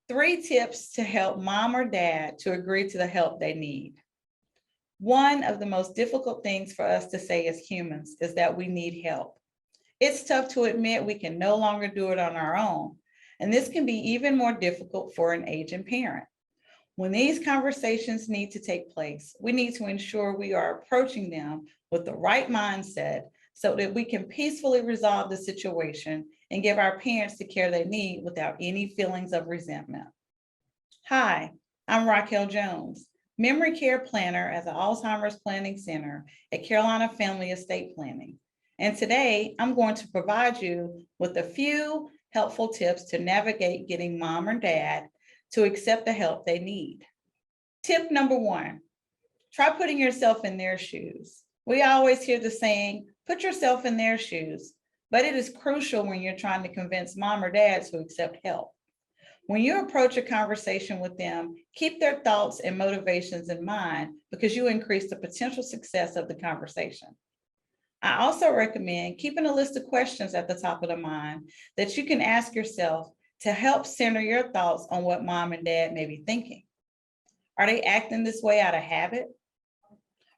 3 tips to help mom or dad to agree to the help they need. One of the most difficult things for us to say as humans is that we need help. It's tough to admit we can no longer do it on our own, and this can be even more difficult for an aging parent. When these conversations need to take place, we need to ensure we are approaching them with the right mindset so that we can peacefully resolve the situation and give our parents the care they need without any feelings of resentment. Hi, I'm Rokkell Jones, Memory Care Planner at the Alzheimer's Planning Center at Carolina Family Estate Planning. And today I'm going to provide you with a few helpful tips to navigate getting mom or dad to accept the help they need. Tip number 1, try putting yourself in their shoes. We always hear the saying, put yourself in their shoes, but it is crucial when you're trying to convince mom or dad to accept help. When you approach a conversation with them, keep their thoughts and motivations in mind because you increase the potential success of the conversation. I also recommend keeping a list of questions at the top of the mind that you can ask yourself to help center your thoughts on what mom and dad may be thinking. Are they acting this way out of habit?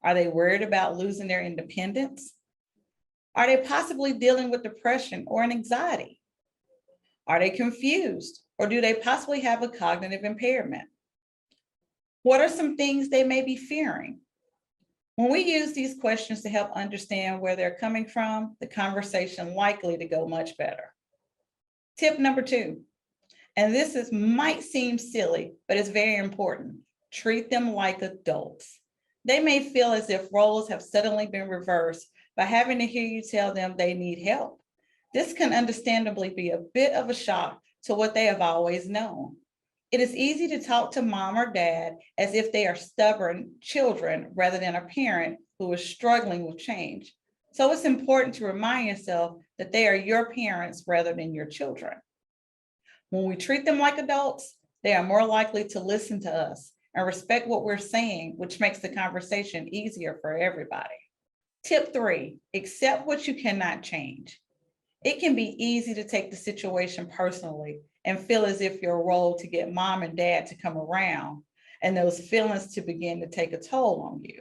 Are they worried about losing their independence? Are they possibly dealing with depression or an anxiety? Are they confused, or do they possibly have a cognitive impairment? What are some things they may be fearing? When we use these questions to help understand where they're coming from, the conversation likely to go much better. Tip number 2, and might seem silly, but it's very important. Treat them like adults. They may feel as if roles have suddenly been reversed by having to hear you tell them they need help. This can understandably be a bit of a shock to what they have always known. It is easy to talk to mom or dad as if they are stubborn children rather than a parent who is struggling with change. So it's important to remind yourself that they are your parents rather than your children. When we treat them like adults, they are more likely to listen to us and respect what we're saying, which makes the conversation easier for everybody. Tip 3, accept what you cannot change. It can be easy to take the situation personally and feel as if your role to get mom and dad to come around and those feelings to begin to take a toll on you.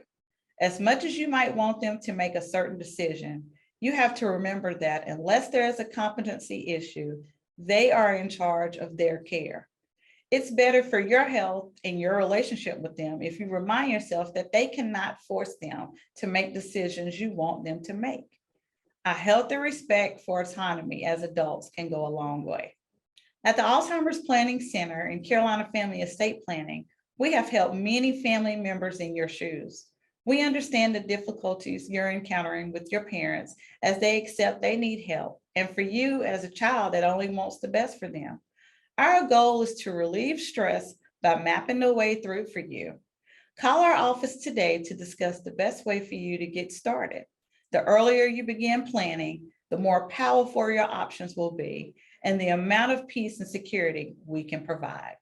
As much as you might want them to make a certain decision, you have to remember that unless there is a competency issue, they are in charge of their care. It's better for your health and your relationship with them if you remind yourself that they cannot force them to make decisions you want them to make. A healthy respect for autonomy as adults can go a long way. At the Alzheimer's Planning Center in Carolina Family Estate Planning, we have helped many family members in your shoes. We understand the difficulties you're encountering with your parents as they accept they need help, and for you as a child that only wants the best for them. Our goal is to relieve stress by mapping the way through for you. Call our office today to discuss the best way for you to get started. The earlier you begin planning, the more powerful your options will be and the amount of peace and security we can provide.